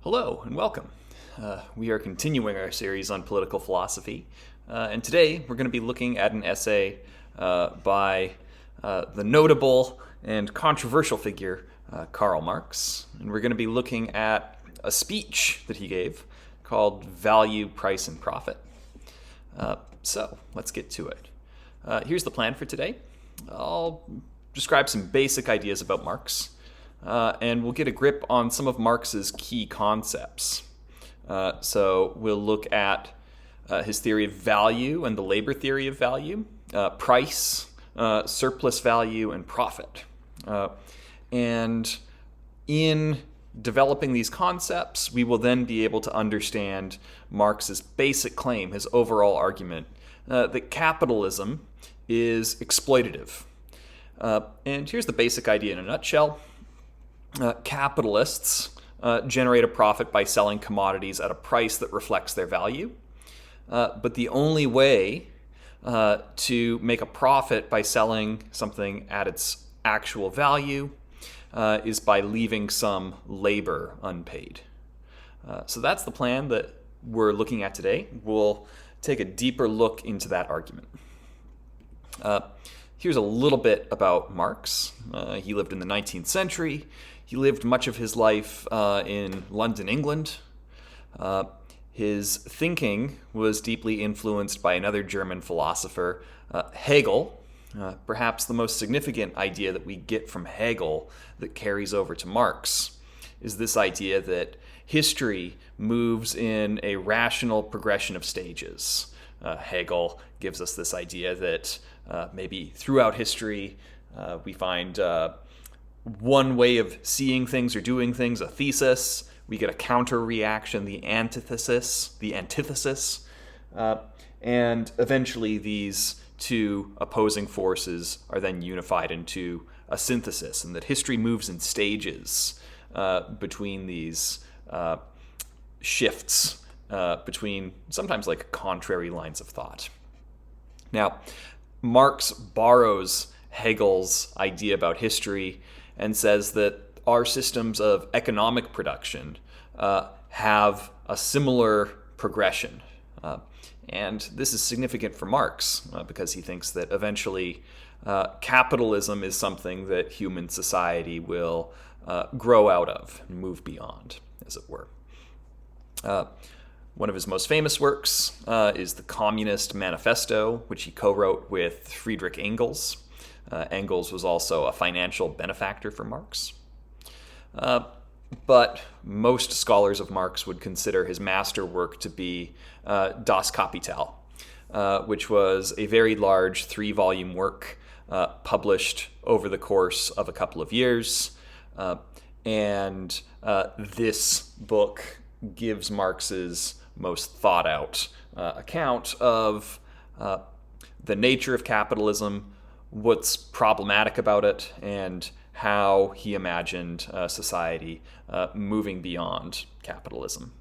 Hello and welcome. We are continuing our series on political philosophy, and today we're going to be looking at an essay by the notable and controversial figure Karl Marx, and we're going to be looking at a speech that he gave called Value, Price, and Profit. So let's get to it. Here's the plan for today. I'll describe some basic ideas about Marx. And we'll get a grip on some of Marx's key concepts. So we'll look at his theory of value and the labor theory of value, price, surplus value, and profit. And in developing these concepts, we will then be able to understand Marx's basic claim, his overall argument, that capitalism is exploitative. And here's the basic idea in a nutshell. Capitalists generate a profit by selling commodities at a price that reflects their value. But the only way to make a profit by selling something at its actual value is by leaving some labor unpaid. So that's the plan that we're looking at today. We'll take a deeper look into that argument. Here's a little bit about Marx. He lived in the 19th century. He lived much of his life in London, England. His thinking was deeply influenced by another German philosopher, Hegel. Perhaps the most significant idea that we get from Hegel that carries over to Marx is this idea that history moves in a rational progression of stages. Hegel gives us this idea that maybe throughout history we find one way of seeing things or doing things, a thesis. We get a counter-reaction, the antithesis, and eventually these two opposing forces are then unified into a synthesis, and that history moves in stages between these shifts, between sometimes like contrary lines of thought. Now, Marx borrows Hegel's idea about history and says that our systems of economic production have a similar progression. And this is significant for Marx because he thinks that eventually capitalism is something that human society will grow out of and move beyond, as it were. One of his most famous works is the Communist Manifesto, which he co-wrote with Friedrich Engels. Engels was also a financial benefactor for Marx. But most scholars of Marx would consider his masterwork to be Das Kapital, which was a very large 3-volume work published over the course of a couple of years. And this book gives Marx's most thought-out account of the nature of capitalism, what's problematic about it, and how he imagined society moving beyond capitalism.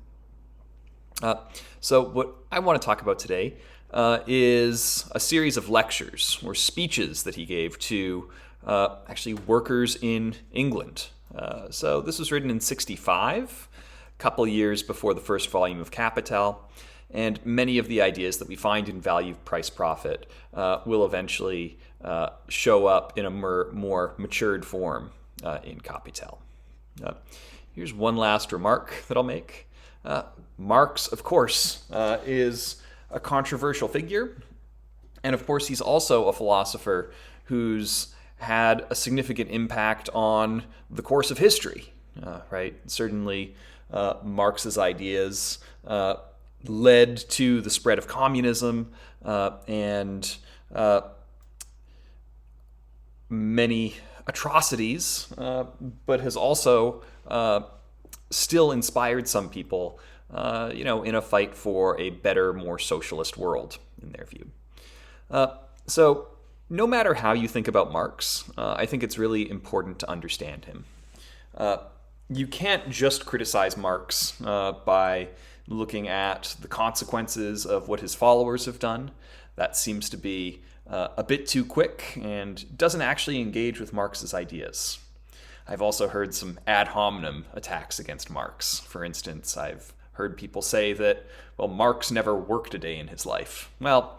So what I want to talk about today is a series of lectures or speeches that he gave to actually workers in England. So this was written in 1965, a couple years before the first volume of Capital, and many of the ideas that we find in Value, Price, Profit will eventually show up in a more matured form in Capital. Here's one last remark that I'll make. Marx, of course, is a controversial figure, and of course he's also a philosopher who's had a significant impact on the course of history, right? Certainly Marx's ideas led to the spread of communism and many atrocities, but has also still inspired some people, in a fight for a better, more socialist world, in their view. So no matter how you think about Marx, I think it's really important to understand him. You can't just criticize Marx by looking at the consequences of what his followers have done. That seems to be a bit too quick and doesn't actually engage with Marx's ideas. I've also heard some ad hominem attacks against Marx. For instance, I've heard people say that, well, Marx never worked a day in his life. Well,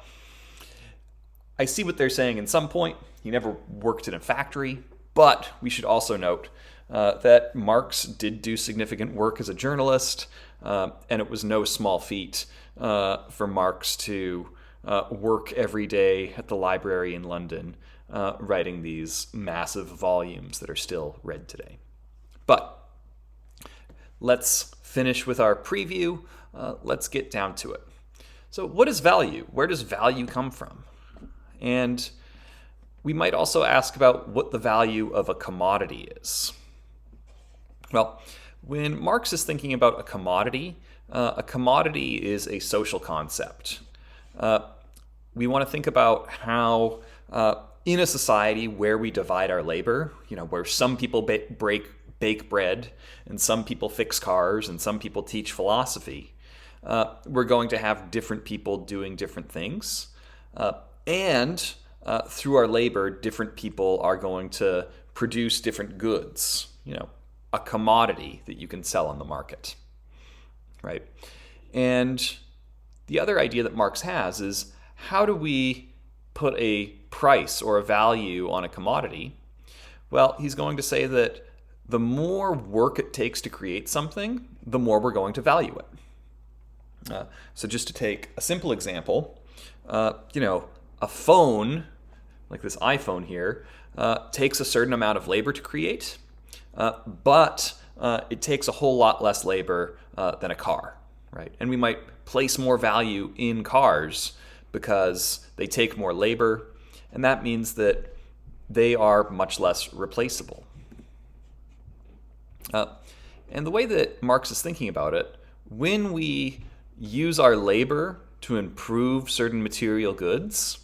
I see what they're saying in some point. He never worked in a factory, but we should also note that Marx did do significant work as a journalist, and it was no small feat for Marx to work every day at the library in London, writing these massive volumes that are still read today. But let's finish with our preview. Let's get down to it. So what is value? Where does value come from? And we might also ask about what the value of a commodity is. Well, when Marx is thinking about a commodity is a social concept. We want to think about how in a society where we divide our labor, where some people bake bread and some people fix cars and some people teach philosophy, we're going to have different people doing different things. And through our labor, different people are going to produce different goods, a commodity that you can sell on the market, right? And the other idea that Marx has is, how do we put a price or a value on a commodity? Well, he's going to say that the more work it takes to create something, the more we're going to value it. So just to take a simple example, a phone, like this iPhone here, takes a certain amount of labor to create, but it takes a whole lot less labor than a car, right? And we might place more value in cars because they take more labor, and that means that they are much less replaceable. And the way that Marx is thinking about it, when we use our labor to improve certain material goods,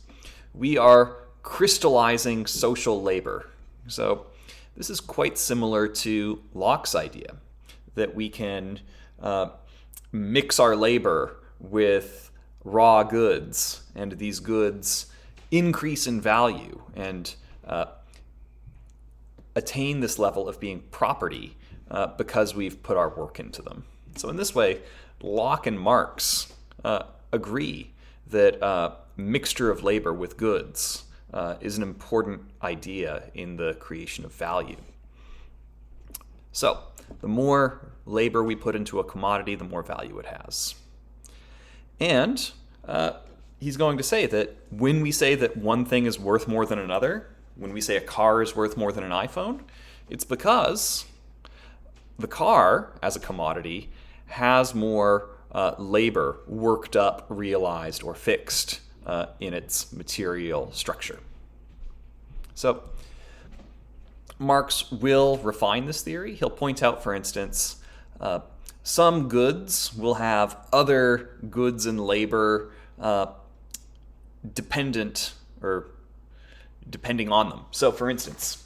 we are crystallizing social labor. So this is quite similar to Locke's idea that we can mix our labor with raw goods, and these goods increase in value and attain this level of being property because we've put our work into them. So in this way, Locke and Marx agree that mixture of labor with goods is an important idea in the creation of value. So the more labor we put into a commodity, the more value it has. And he's going to say that when we say that one thing is worth more than another, when we say a car is worth more than an iPhone, it's because the car, as a commodity, has more labor worked up, realized, or fixed in its material structure. So Marx will refine this theory. He'll point out, for instance, some goods will have other goods and labor depending on them. So, for instance,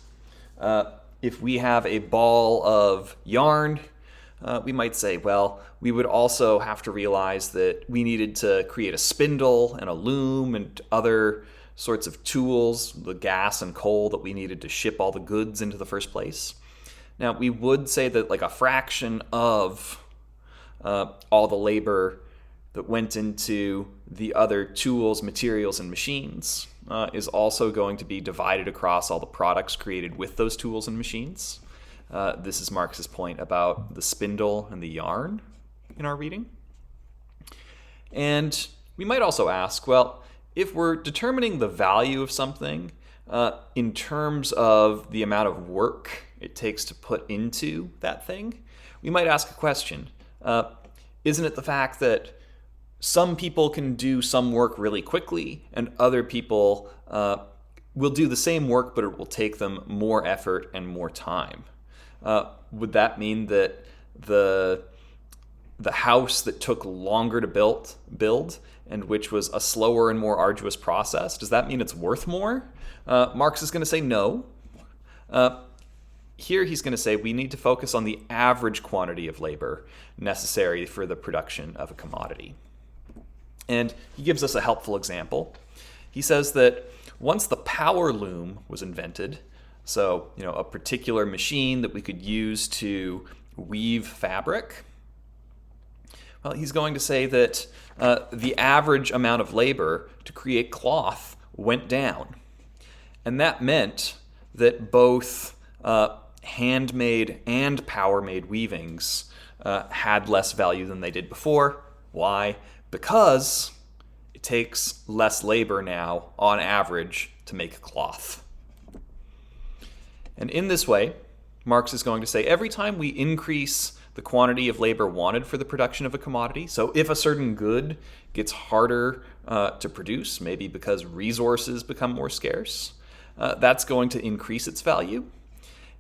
if we have a ball of yarn, we might say, well, we would also have to realize that we needed to create a spindle and a loom and other sorts of tools, the gas and coal that we needed to ship all the goods into the first place. Now, we would say that like a fraction of all the labor that went into the other tools, materials, and machines is also going to be divided across all the products created with those tools and machines. This is Marx's point about the spindle and the yarn in our reading. And we might also ask, well, if we're determining the value of something in terms of the amount of work it takes to put into that thing, we might ask a question. Isn't it the fact that some people can do some work really quickly and other people will do the same work, but it will take them more effort and more time? Would that mean that the house that took longer to build and which was a slower and more arduous process, does that mean it's worth more? Marx is going to say no. Here he's going to say we need to focus on the average quantity of labor necessary for the production of a commodity. And he gives us a helpful example. He says that once the power loom was invented, So, a particular machine that we could use to weave fabric. Well, he's going to say that the average amount of labor to create cloth went down. And that meant that both handmade and power-made weavings had less value than they did before. Why? Because it takes less labor now, on average, to make cloth. And in this way, Marx is going to say every time we increase the quantity of labor wanted for the production of a commodity, so if a certain good gets harder to produce, maybe because resources become more scarce, that's going to increase its value.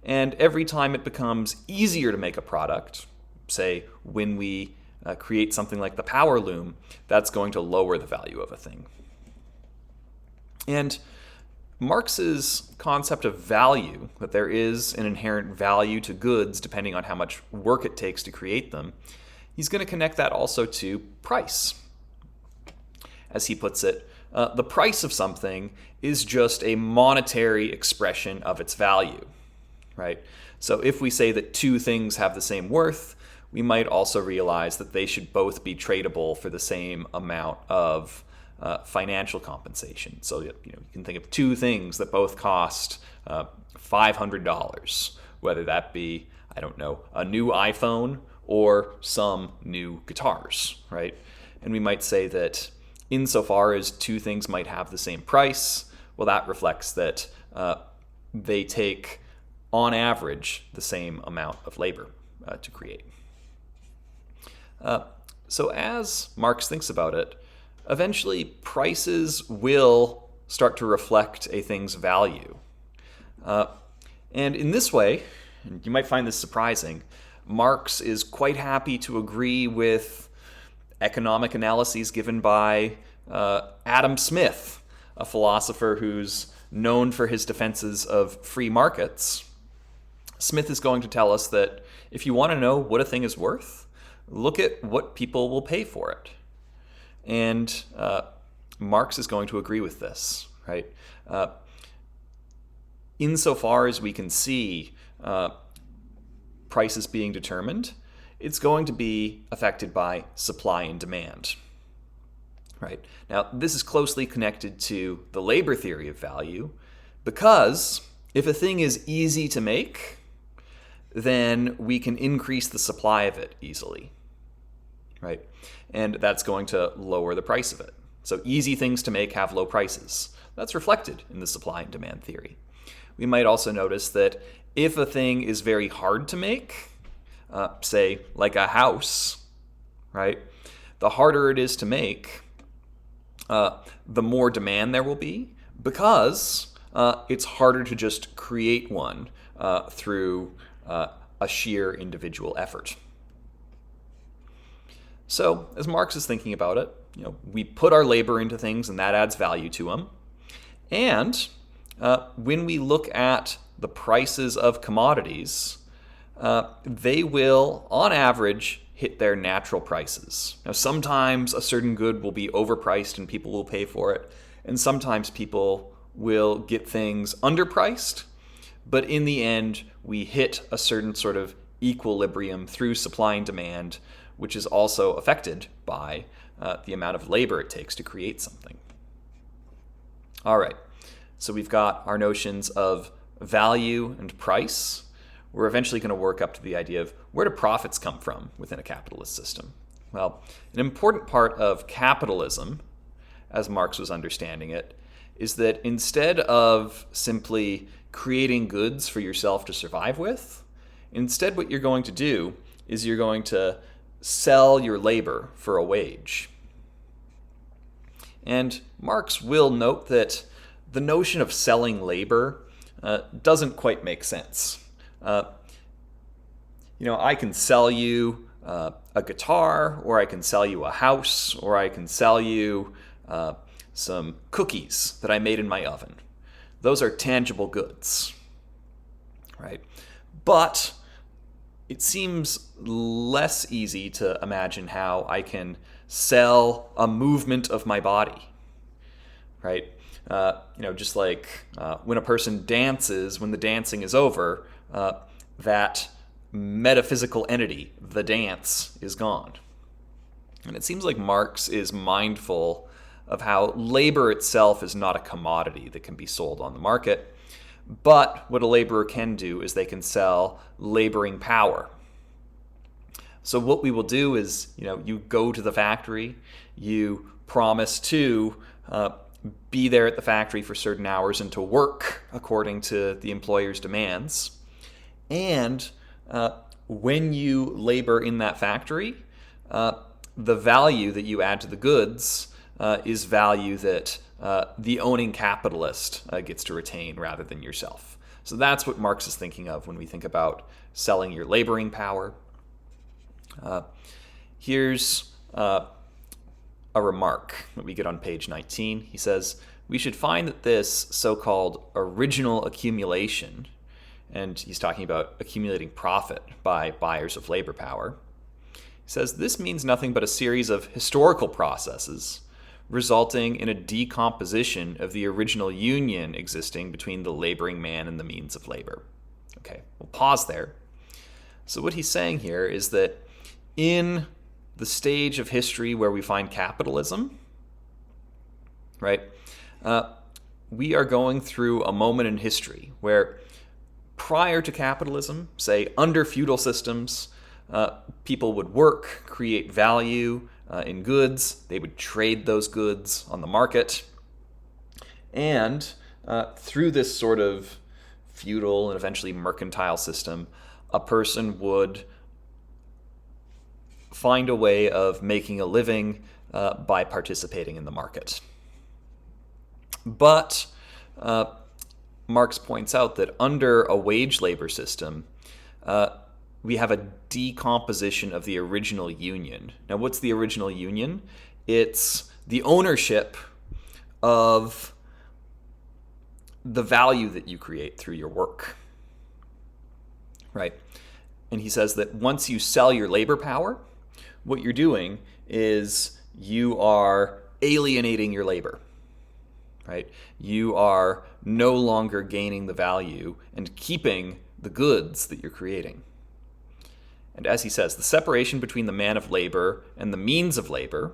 And every time it becomes easier to make a product, say when we create something like the power loom, that's going to lower the value of a thing. And Marx's concept of value, that there is an inherent value to goods depending on how much work it takes to create them, he's going to connect that also to price. As he puts it, the price of something is just a monetary expression of its value, right? So if we say that two things have the same worth, we might also realize that they should both be tradable for the same amount of financial compensation. So you can think of two things that both cost $500, whether that be, a new iPhone or some new guitars, right? And we might say that insofar as two things might have the same price, well, that reflects that they take, on average, the same amount of labor to create. So as Marx thinks about it, eventually prices will start to reflect a thing's value. And in this way, and you might find this surprising, Marx is quite happy to agree with economic analyses given by Adam Smith, a philosopher who's known for his defenses of free markets. Smith is going to tell us that if you want to know what a thing is worth, look at what people will pay for it. And Marx is going to agree with this, right? Insofar as we can see prices being determined, it's going to be affected by supply and demand, right? Now, this is closely connected to the labor theory of value, because if a thing is easy to make, then we can increase the supply of it easily, right? And that's going to lower the price of it. So easy things to make have low prices. That's reflected in the supply and demand theory. We might also notice that if a thing is very hard to make, say like a house, right? The harder it is to make, the more demand there will be, because it's harder to just create one through a sheer individual effort. So, as Marx is thinking about it, we put our labor into things and that adds value to them. And when we look at the prices of commodities, they will, on average, hit their natural prices. Now, sometimes a certain good will be overpriced and people will pay for it, and sometimes people will get things underpriced, but in the end, we hit a certain sort of equilibrium through supply and demand, which is also affected by the amount of labor it takes to create something. All right, so we've got our notions of value and price. We're eventually going to work up to the idea of where do profits come from within a capitalist system? Well, an important part of capitalism, as Marx was understanding it, is that instead of simply creating goods for yourself to survive with, instead what you're going to do is you're going to sell your labor for a wage. And Marx will note that the notion of selling labor doesn't quite make sense. I can sell you a guitar, or I can sell you a house, or I can sell you some cookies that I made in my oven. Those are tangible goods, right? But it seems less easy to imagine how I can sell a movement of my body, right? Just like when a person dances, when the dancing is over, that metaphysical entity, the dance, is gone. And it seems like Marx is mindful of how labor itself is not a commodity that can be sold on the market, but what a laborer can do is they can sell laboring power. So what we will do is, you go to the factory, you promise to be there at the factory for certain hours and to work according to the employer's demands. And when you labor in that factory, the value that you add to the goods is value that the owning capitalist gets to retain rather than yourself. So that's what Marx is thinking of when we think about selling your laboring power. Here's a remark that we get on page 19. He says, "We should find that this so-called original accumulation," and he's talking about accumulating profit by buyers of labor power. He says, "This means nothing but a series of historical processes resulting in a decomposition of the original union existing between the laboring man and the means of labor." Okay, we'll pause there. So what he's saying here is that in the stage of history where we find capitalism, right, we are going through a moment in history where prior to capitalism, say under feudal systems, people would work, create value in goods. They would trade those goods on the market. And through this sort of feudal and eventually mercantile system, a person would find a way of making a living by participating in the market. But Marx points out that under a wage labor system, we have a decomposition of the original union. Now, what's the original union? It's the ownership of the value that you create through your work, right? And he says that once you sell your labor power, what you're doing is you are alienating your labor, right? You are no longer gaining the value and keeping the goods that you're creating. And as he says, the separation between the man of labor and the means of labor,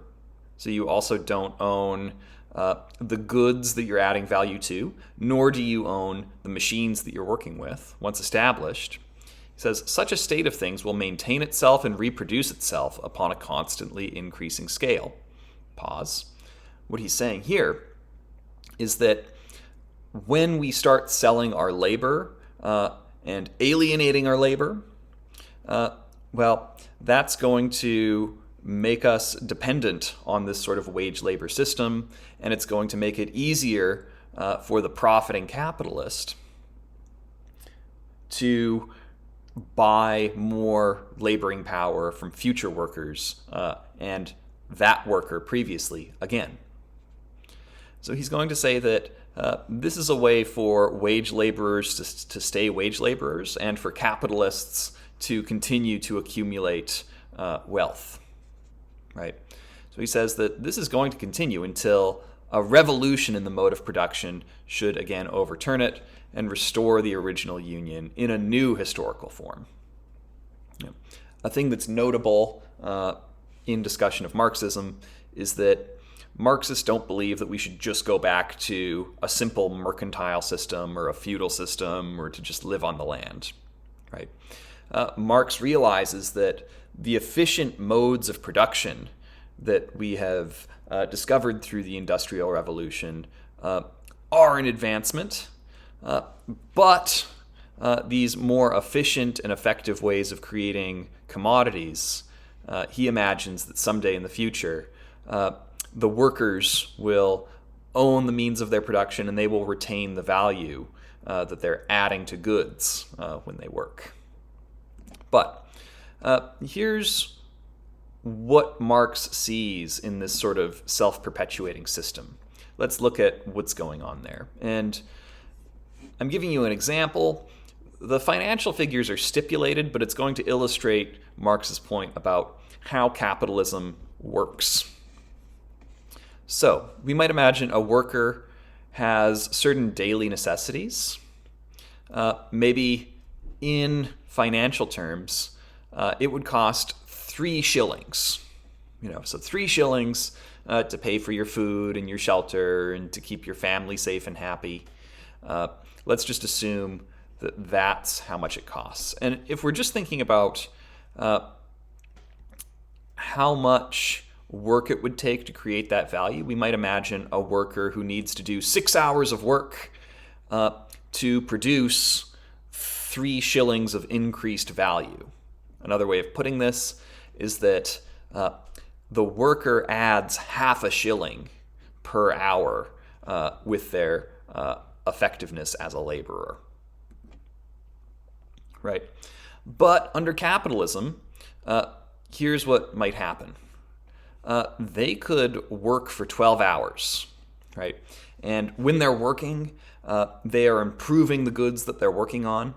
so you also don't own the goods that you're adding value to, nor do you own the machines that you're working with, once established. He says, such a state of things will maintain itself and reproduce itself upon a constantly increasing scale. Pause. What he's saying here is that when we start selling our labor and alienating our labor, that's going to make us dependent on this sort of wage labor system, and it's going to make it easier for the profiting capitalist to buy more laboring power from future workers and that worker previously again. So he's going to say that this is a way for wage laborers to stay wage laborers and for capitalists to continue to accumulate wealth, right? So he says that this is going to continue until a revolution in the mode of production should again overturn it and restore the original union in a new historical form. A thing that's notable in discussion of Marxism is that Marxists don't believe that we should just go back to a simple mercantile system or a feudal system or to just live on the land, right? Marx realizes that the efficient modes of production that we have discovered through the Industrial Revolution are an advancement, but these more efficient and effective ways of creating commodities, he imagines that someday in the future, the workers will own the means of their production and they will retain the value that they're adding to goods when they work. But here's what Marx sees in this sort of self-perpetuating system. Let's look at what's going on there. And I'm giving you an example. The financial figures are stipulated, but it's going to illustrate Marx's point about how capitalism works. So we might imagine a worker has certain daily necessities. Maybe in financial terms, it would cost 3 shillings. So 3 shillings to pay for your food and your shelter and to keep your family safe and happy. Let's just assume that that's how much it costs. And if we're just thinking about how much work it would take to create that value, we might imagine a worker who needs to do 6 hours of work to produce 3 shillings of increased value. Another way of putting this is that the worker adds half a shilling per hour with their effectiveness as a laborer. Right? But under capitalism, here's what might happen. They could work for 12 hours, right? And when they're working, they are improving the goods that they're working on,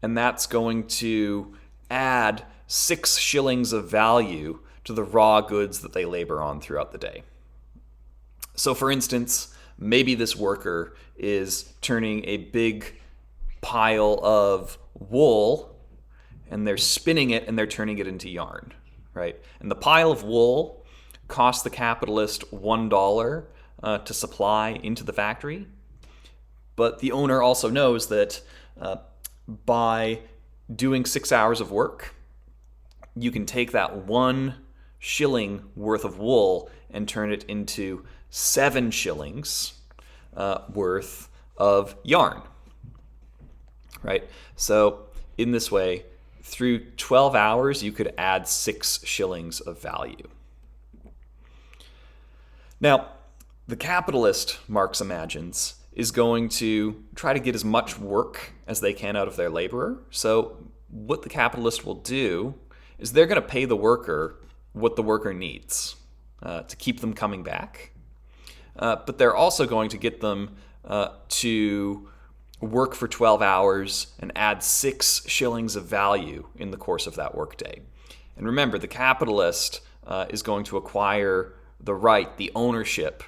and that's going to add 6 shillings of value to the raw goods that they labor on throughout the day. So for instance, maybe this worker is turning a big pile of wool, and they're spinning it and they're turning it into yarn, right? And the pile of wool costs the capitalist $1 to supply into the factory. But the owner also knows that by doing 6 hours of work, you can take that 1 shilling worth of wool and turn it into 7 shillings worth of yarn, right? So in this way, through 12 hours, you could add 6 shillings of value. Now, the capitalist, Marx imagines, is going to try to get as much work as they can out of their laborer. So what the capitalist will do is they're going to pay the worker what the worker needs to keep them coming back. But they're also going to get them to work for 12 hours and add 6 shillings of value in the course of that workday. And remember, the capitalist is going to acquire the right, the ownership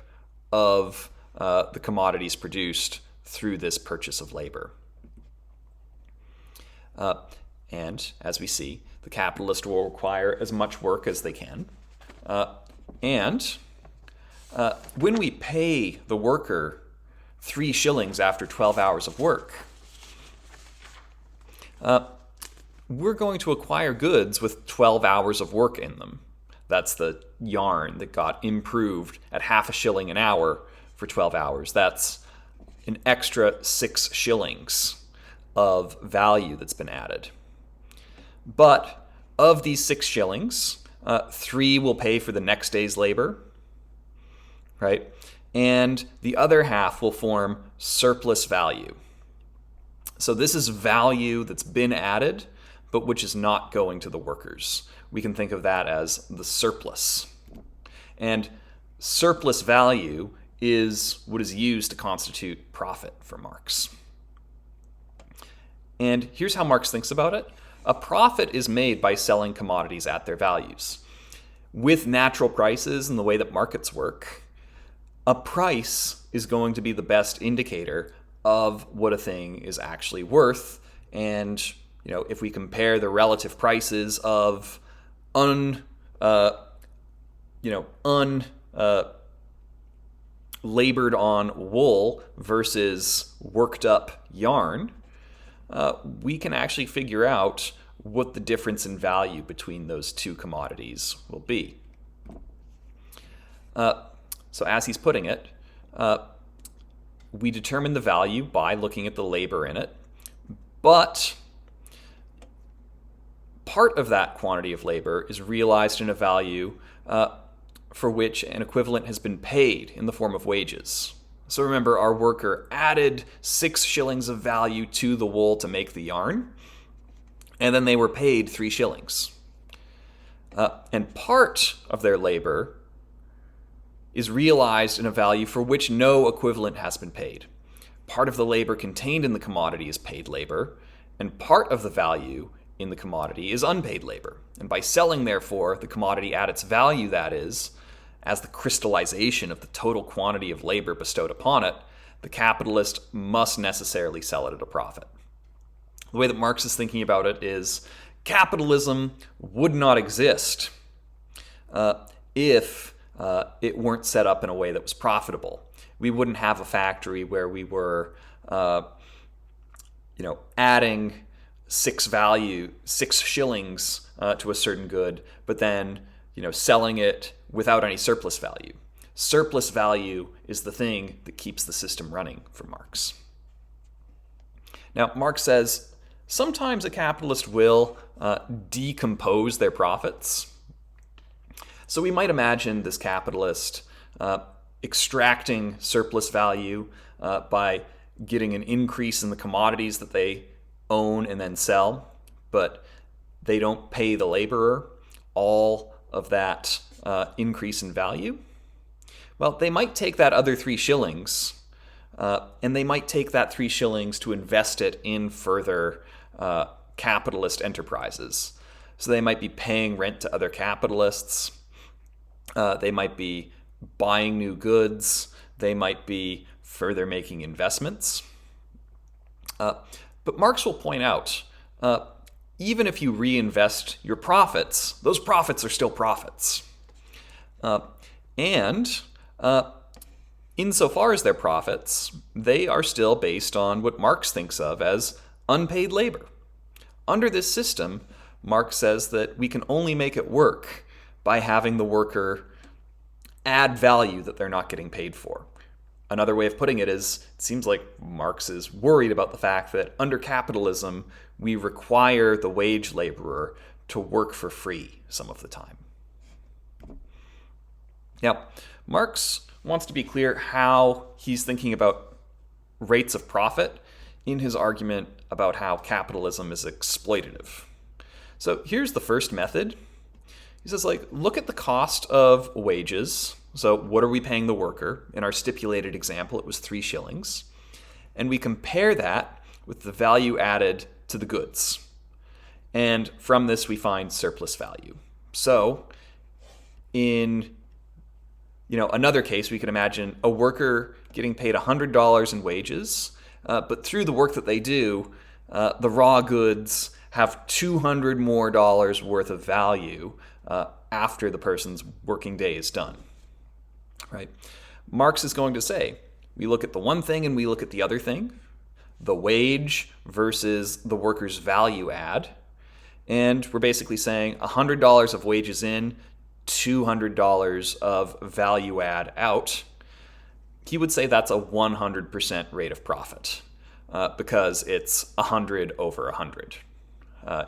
of the commodities produced through this purchase of labor. And as we see, the capitalist will require as much work as they can. And when we pay the worker 3 shillings after 12 hours of work, we're going to acquire goods with 12 hours of work in them. That's the yarn that got improved at half a shilling an hour for 12 hours. That's an extra 6 shillings of value that's been added. But of these 6 shillings, 3 will pay for the next day's labor, right? And the other half will form surplus value. So this is value that's been added, but which is not going to the workers. We can think of that as the surplus. And surplus value is what is used to constitute profit for Marx. And here's how Marx thinks about it. A profit is made by selling commodities at their values. With natural prices and the way that markets work, a price is going to be the best indicator of what a thing is actually worth. And if we compare the relative prices of labored on wool versus worked up yarn, we can actually figure out what the difference in value between those two commodities will be. So as he's putting it, we determine the value by looking at the labor in it, but part of that quantity of labor is realized in a value for which an equivalent has been paid in the form of wages. So remember, our worker added 6 shillings of value to the wool to make the yarn, and then they were paid 3 shillings. And part of their labor is realized in a value for which no equivalent has been paid. Part of the labor contained in the commodity is paid labor, and part of the value in the commodity is unpaid labor. And by selling, therefore, the commodity at its value, that is, as the crystallization of the total quantity of labor bestowed upon it, the capitalist must necessarily sell it at a profit. The way that Marx is thinking about it is capitalism would not exist if it weren't set up in a way that was profitable. We wouldn't have a factory where we were adding 6 shillings to a certain good, but then selling it without any surplus value. Surplus value is the thing that keeps the system running for Marx. Now, Marx says sometimes a capitalist will decompose their profits. So we might imagine this capitalist extracting surplus value by getting an increase in the commodities that they own and then sell, but they don't pay the laborer all of that increase in value. Well, they might take that other 3 shillings and they might take that 3 shillings to invest it in further capitalist enterprises. So they might be paying rent to other capitalists. They might be buying new goods. They might be further making investments. But Marx will point out, even if you reinvest your profits, those profits are still profits. And insofar as they're profits, they are still based on what Marx thinks of as unpaid labor. Under this system, Marx says that we can only make it work by having the worker add value that they're not getting paid for. Another way of putting it is, it seems like Marx is worried about the fact that under capitalism, we require the wage laborer to work for free some of the time. Now, Marx wants to be clear how he's thinking about rates of profit in his argument about how capitalism is exploitative. So here's the first method. He says, look at the cost of wages. So what are we paying the worker? In our stipulated example, it was 3 shillings. And we compare that with the value added to the goods. And from this, we find surplus value. So in another case, we could imagine a worker getting paid $100 in wages, but through the work that they do, the raw goods have $200 more worth of value after the person's working day is done. Right? Marx is going to say, we look at the one thing and we look at the other thing, the wage versus the worker's value add, and we're basically saying $100 of wages in, $200 of value add out. He would say that's a 100% rate of profit because it's 100 over 100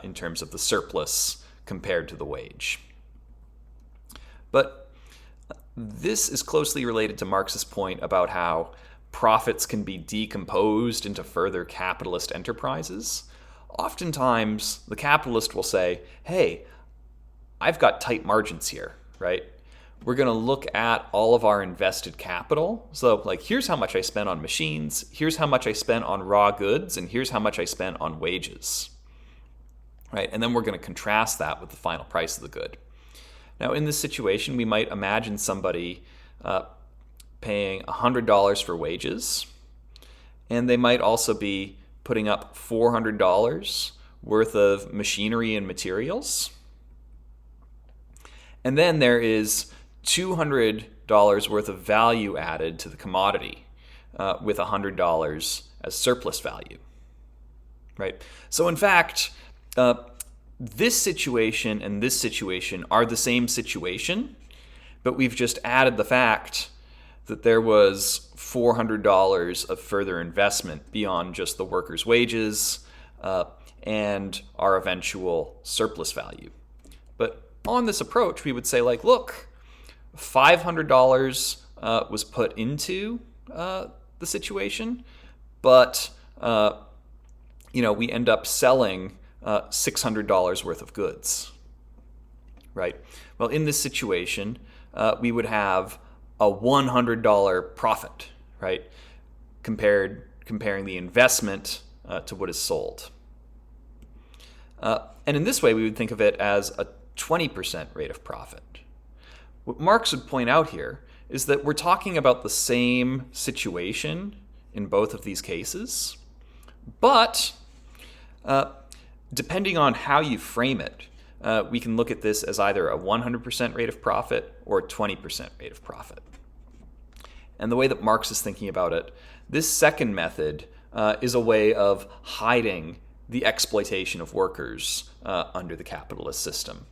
in terms of the surplus compared to the wage. But this is closely related to Marx's point about how profits can be decomposed into further capitalist enterprises. Oftentimes, the capitalist will say, hey, I've got tight margins here, right? We're going to look at all of our invested capital. So, here's how much I spent on machines, here's how much I spent on raw goods, and here's how much I spent on wages, right? And then we're going to contrast that with the final price of the good. Now, in this situation, we might imagine somebody paying $100 for wages, and they might also be putting up $400 worth of machinery and materials. And then there is $200 worth of value added to the commodity with $100 as surplus value, right? So in fact, this situation and this situation are the same situation, but we've just added the fact that there was $400 of further investment beyond just the worker's wages and our eventual surplus value. But on this approach, we would say, look, $500 was put into the situation, but we end up selling $600 worth of goods, right? Well, in this situation, we would have a $100 profit, right? Comparing the investment to what is sold. And in this way, we would think of it as a 20% rate of profit. What Marx would point out here is that we're talking about the same situation in both of these cases, but depending on how you frame it, we can look at this as either a 100% rate of profit or a 20% rate of profit. And the way that Marx is thinking about it, this second method is a way of hiding the exploitation of workers under the capitalist system.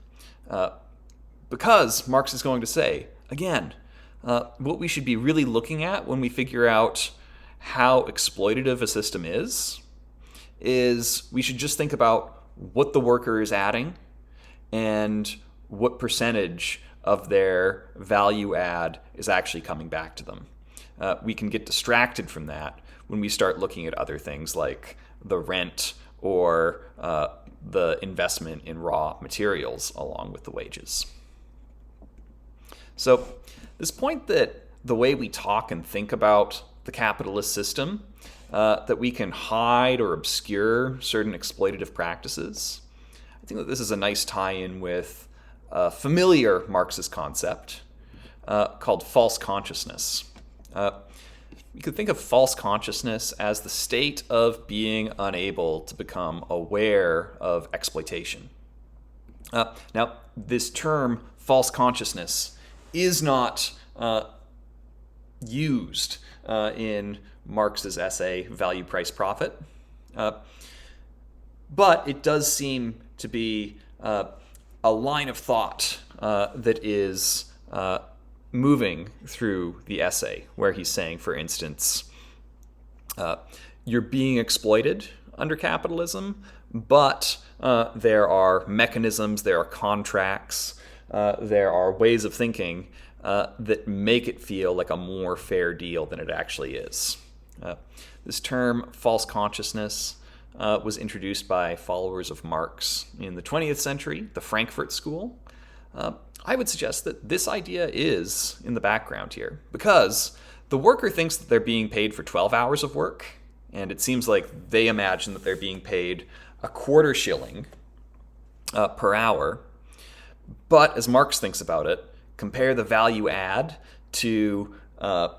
Because Marx is going to say, again, what we should be really looking at when we figure out how exploitative a system is we should just think about what the worker is adding and what percentage of their value add is actually coming back to them. We can get distracted from that when we start looking at other things like the rent or the investment in raw materials along with the wages. So this point that the way we talk and think about the capitalist system, that we can hide or obscure certain exploitative practices, I think that this is a nice tie-in with a familiar Marxist concept called false consciousness. We could think of false consciousness as the state of being unable to become aware of exploitation. Now, this term, false consciousness, is not used in Marx's essay, Value, Price, Profit. But it does seem to be a line of thought that is moving through the essay, where he's saying, for instance, you're being exploited under capitalism, but there are mechanisms, there are contracts, there are ways of thinking that make it feel like a more fair deal than it actually is. This term, false consciousness, was introduced by followers of Marx in the 20th century, the Frankfurt School. I would suggest that this idea is in the background here, because the worker thinks that they're being paid for 12 hours of work, and it seems like they imagine that they're being paid a quarter shilling per hour. But as Marx thinks about it, compare the value add to the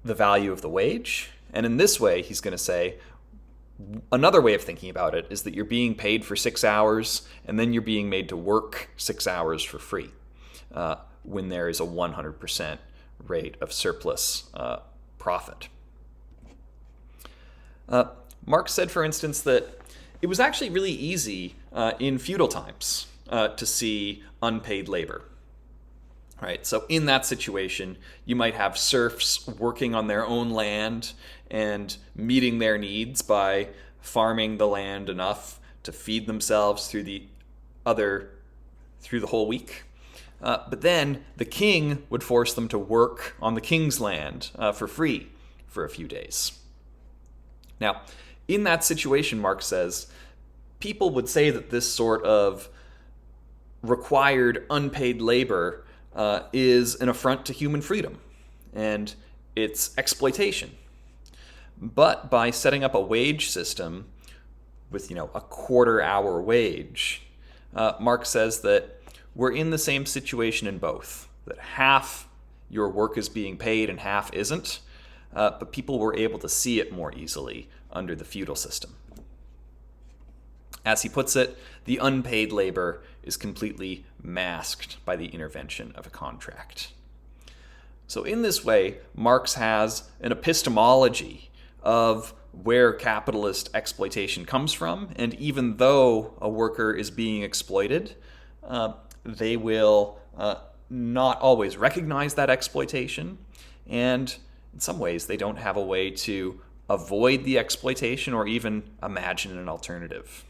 value of the wage. And in this way, he's going to say, another way of thinking about it is that you're being paid for 6 hours, and then you're being made to work 6 hours for free when there is a 100% rate of surplus profit. Marx said, for instance, that it was actually really easy in feudal times to see unpaid labor. Right? So in that situation, you might have serfs working on their own land and meeting their needs by farming the land enough to feed themselves through the whole week. But then the king would force them to work on the king's land for free for a few days. Now, in that situation, Marx says, people would say that this sort of required unpaid labor is an affront to human freedom, and it's exploitation. But by setting up a wage system with, a quarter-hour wage, Marx says that we're in the same situation in both, that half your work is being paid and half isn't, but people were able to see it more easily under the feudal system. As he puts it, the unpaid labor is completely masked by the intervention of a contract. So in this way, Marx has an epistemology of where capitalist exploitation comes from, and even though a worker is being exploited, they will not always recognize that exploitation, and in some ways they don't have a way to avoid the exploitation or even imagine an alternative.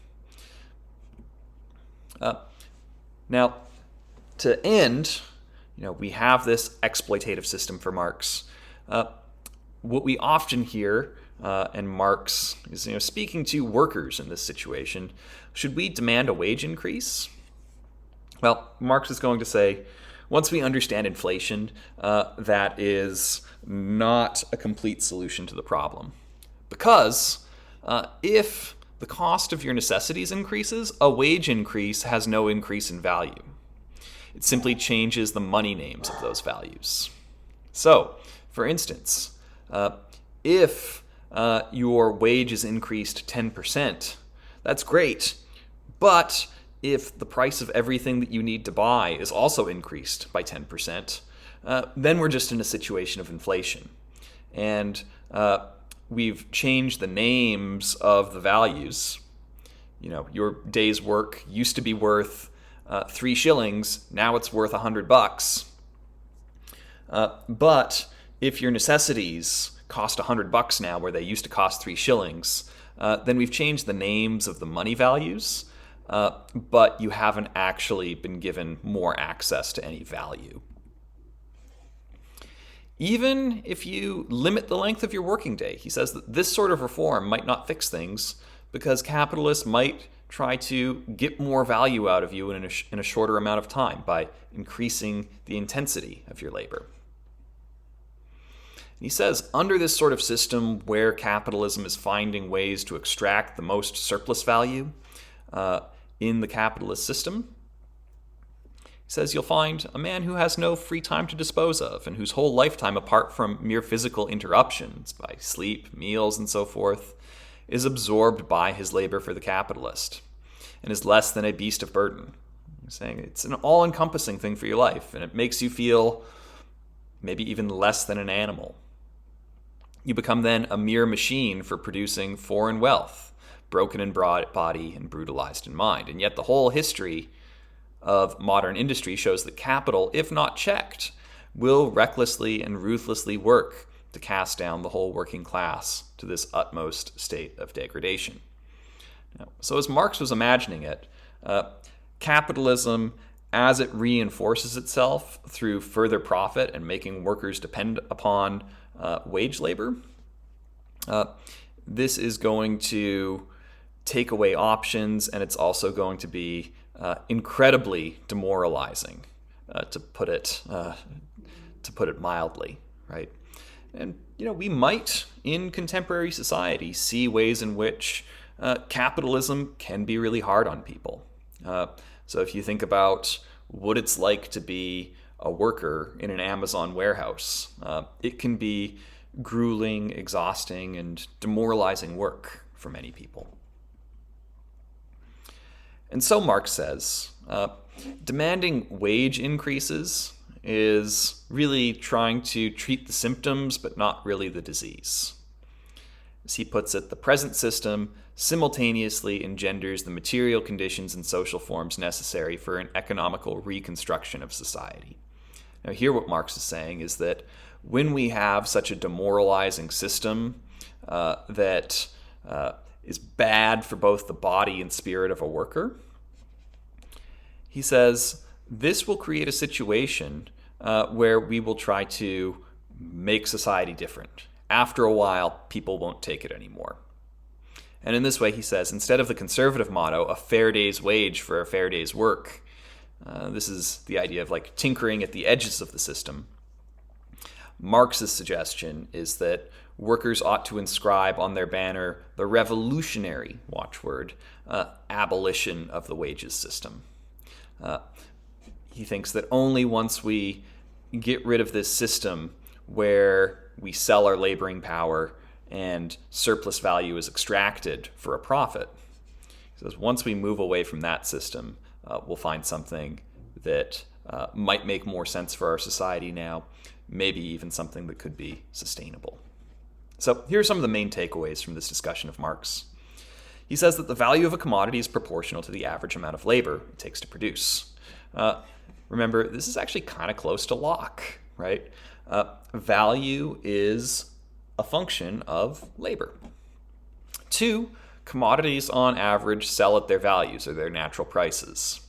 Now, to end, we have this exploitative system for Marx. What we often hear, and Marx is speaking to workers in this situation, should we demand a wage increase? Well, Marx is going to say, once we understand inflation, that is not a complete solution to the problem. Because if the cost of your necessities increases, a wage increase has no increase in value. It simply changes the money names of those values. So, for instance, if your wage is increased 10%. That's great. But if the price of everything that you need to buy is also increased by 10%, then we're just in a situation of inflation. And we've changed the names of the values. Your day's work used to be worth 3 shillings. Now it's worth $100. But if your necessities cost $100 now, where they used to cost 3 shillings, then we've changed the names of the money values, but you haven't actually been given more access to any value. Even if you limit the length of your working day, he says that this sort of reform might not fix things because capitalists might try to get more value out of you in a shorter amount of time by increasing the intensity of your labor. He says, under this sort of system where capitalism is finding ways to extract the most surplus value in the capitalist system, he says you'll find a man who has no free time to dispose of and whose whole lifetime, apart from mere physical interruptions by sleep, meals, and so forth, is absorbed by his labor for the capitalist and is less than a beast of burden. He's saying it's an all-encompassing thing for your life, and it makes you feel maybe even less than an animal. You become then a mere machine for producing foreign wealth, broken in body and brutalized in mind. And yet the whole history of modern industry shows that capital, if not checked, will recklessly and ruthlessly work to cast down the whole working class to this utmost state of degradation. So as Marx was imagining it, capitalism, as it reinforces itself through further profit and making workers depend upon wage labor, this is going to take away options, and it's also going to be incredibly demoralizing, to put it mildly, right? And we might, in contemporary society, see ways in which capitalism can be really hard on people. So if you think about what it's like to be a worker in an Amazon warehouse, it can be grueling, exhausting, and demoralizing work for many people. And so Marx says, demanding wage increases is really trying to treat the symptoms, but not really the disease. As he puts it, the present system simultaneously engenders the material conditions and social forms necessary for an economical reconstruction of society. Now, here what Marx is saying is that when we have such a demoralizing system that is bad for both the body and spirit of a worker, he says this will create a situation where we will try to make society different. After a while, people won't take it anymore. And in this way, he says, instead of the conservative motto, a fair day's wage for a fair day's work, this is the idea of like tinkering at the edges of the system. Marx's suggestion is that workers ought to inscribe on their banner the revolutionary watchword, abolition of the wages system. He thinks that only once we get rid of this system where we sell our laboring power and surplus value is extracted for a profit, he says once we move away from that system, we'll find something that might make more sense for our society now, maybe even something that could be sustainable. So here are some of the main takeaways from this discussion of Marx. He says that the value of a commodity is proportional to the average amount of labor it takes to produce. Remember, this is actually kind of close to Locke, right? Value is a function of labor. 2, commodities on average sell at their values or their natural prices.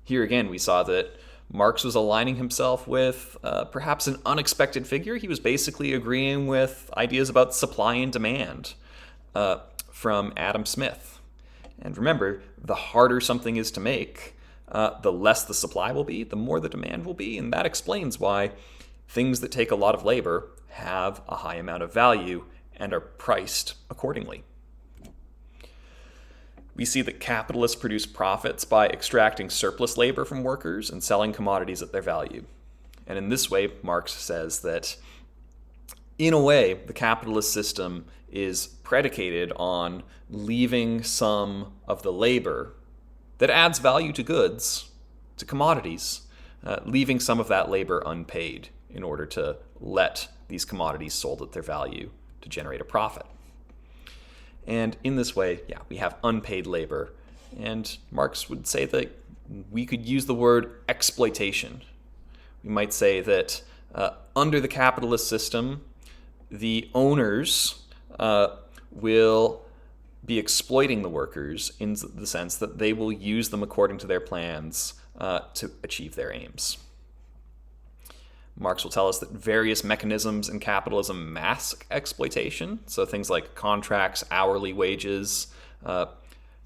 Here again, we saw that Marx was aligning himself with perhaps an unexpected figure. He was basically agreeing with ideas about supply and demand from Adam Smith. And remember, the harder something is to make, the less the supply will be, the more the demand will be. And that explains why things that take a lot of labor have a high amount of value and are priced accordingly. We see that capitalists produce profits by extracting surplus labor from workers and selling commodities at their value. And in this way, Marx says that in a way, the capitalist system is predicated on leaving some of the labor that adds value to goods, to commodities, leaving some of that labor unpaid in order to let these commodities sold at their value to generate a profit. And in this way, we have unpaid labor. And Marx would say that we could use the word exploitation. We might say that under the capitalist system, the owners will be exploiting the workers in the sense that they will use them according to their plans to achieve their aims. Marx will tell us that various mechanisms in capitalism mask exploitation, so things like contracts, hourly wages,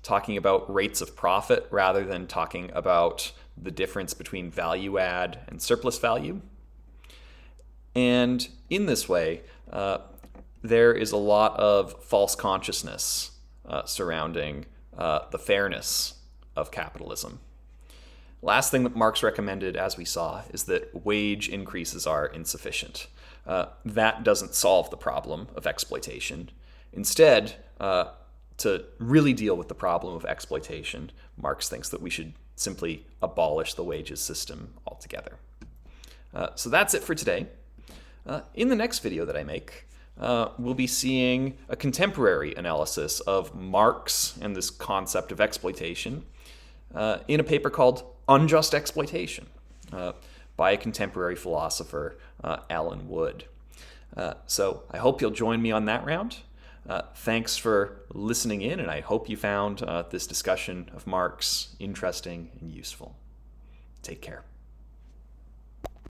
talking about rates of profit rather than talking about the difference between value add and surplus value. And in this way, there is a lot of false consciousness surrounding the fairness of capitalism. Last thing that Marx recommended, as we saw, is that wage increases are insufficient. That doesn't solve the problem of exploitation. Instead, to really deal with the problem of exploitation, Marx thinks that we should simply abolish the wages system altogether. So that's it for today. In the next video that I make, we'll be seeing a contemporary analysis of Marx and this concept of exploitation in a paper called Unjust Exploitation by a contemporary philosopher, Alan Wood. So I hope you'll join me on that round. Thanks for listening in, and I hope you found this discussion of Marx interesting and useful. Take care.